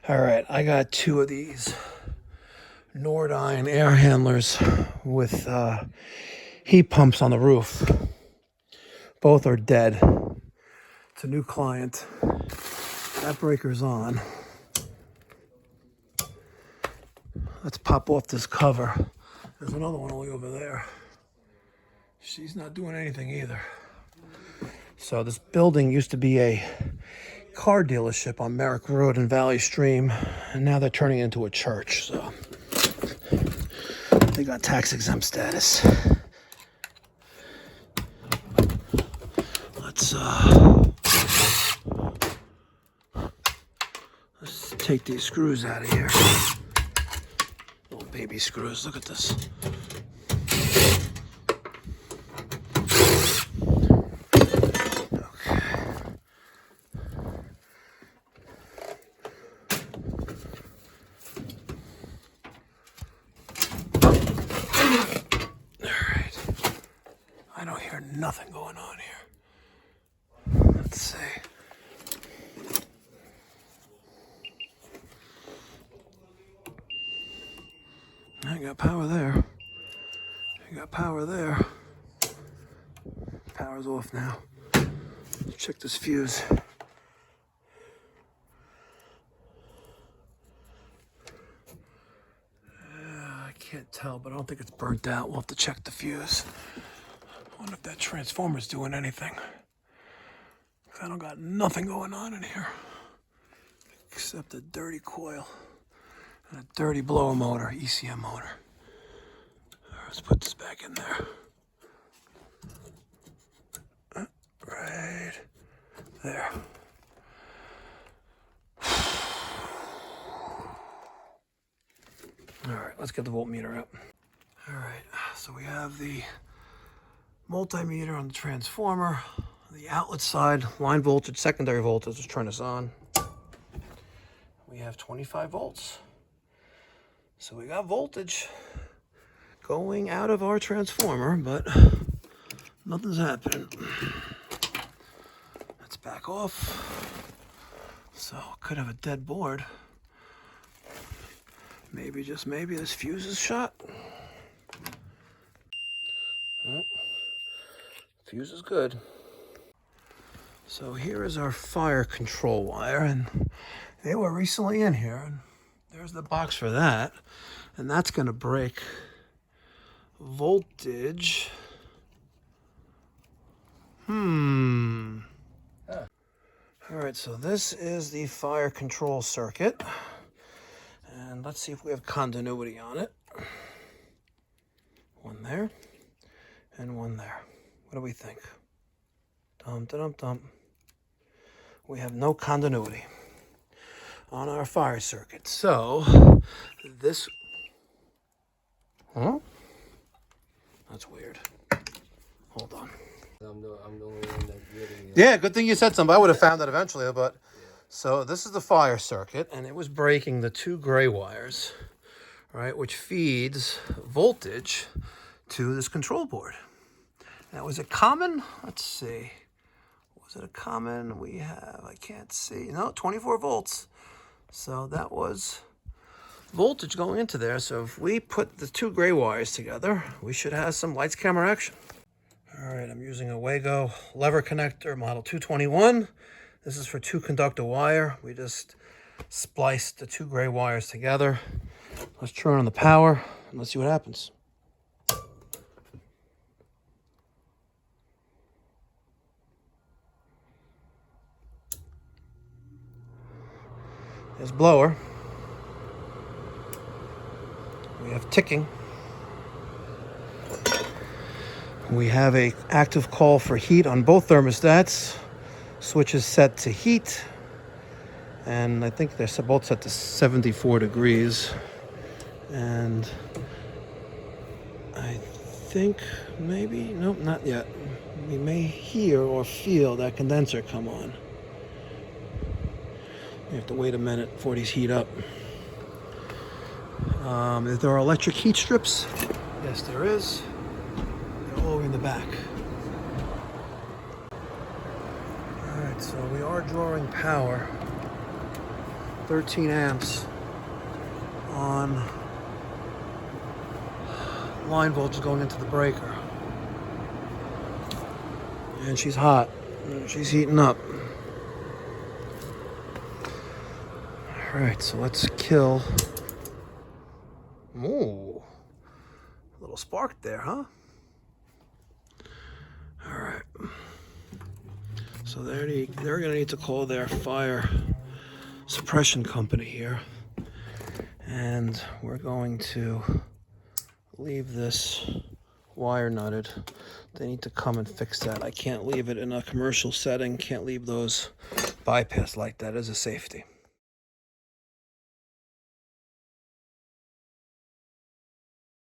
All right, I got two of these Nordine air handlers with heat pumps on the roof. Both are dead. It's a new client. That breaker's on. Let's pop off this cover. There's another one way over there. She's not doing anything either. So this building used to be a car dealership on Merrick Road in Valley Stream, and now they're turning it into a church. So they got tax exempt status. Let's take these screws out of here. Little baby screws. Look at this. Nothing going on here. Let's see. I got power there. I got power there. Power's off now. Let's check this fuse. I can't tell, but I don't think it's burnt out. We'll have to check the fuse. I wonder if that transformer's doing anything. I don't got nothing going on in here except a dirty coil and a dirty blower motor, ECM motor. Let's put this back in there. Right there. All right, let's get the voltmeter out. All right, so we have the multimeter on the transformer, the outlet side, line voltage, secondary voltage. Let's turn this on. We have 25 volts. So we got voltage going out of our transformer, but nothing's happening. Let's back off. So could have a dead board. Maybe, just maybe, this fuse is shot. Well, fuse is good. So here is our fire control wire, and they were recently in here, and there's the box for that, and that's going to break voltage. All right, so this is the fire control circuit, and let's see if we have continuity on it. One there and one there. What do we think? Dum dum dum. We have no continuity on our fire circuit. So this, that's weird. Hold on. I'm the only one that's getting it. Yeah, good thing you said something. I would have found it eventually, but so this is the fire circuit, and it was breaking the two gray wires, right, which feeds voltage to this control board. Now, was it common? Let's see. Was it a common? We have, I can't see. No, 24 volts. So that was voltage going into there. So if we put the two gray wires together, we should have some lights, camera, action. All right, I'm using a Wago lever connector, model 221. This is for 2-conductor wire. We just spliced the two gray wires together. Let's turn on the power and let's see what happens. There's blower. We have ticking. We have a active call for heat on both thermostats. Switch is set to heat. And I think they're both set to 74 degrees. And I think maybe, nope, not yet. We may hear or feel that condenser come on. You have to wait a minute before these heat up. If there are electric heat strips, yes, there is. They're all in the back. All right, so we are drawing power, 13 amps on line voltage going into the breaker. And she's hot. She's heating up. All right, so let's kill. Ooh, a little spark there, huh? All right. So they're gonna need to call their fire suppression company here, and we're going to leave this wire nutted. They need to come and fix that. I can't leave it in a commercial setting. Can't leave those bypass like that as a safety.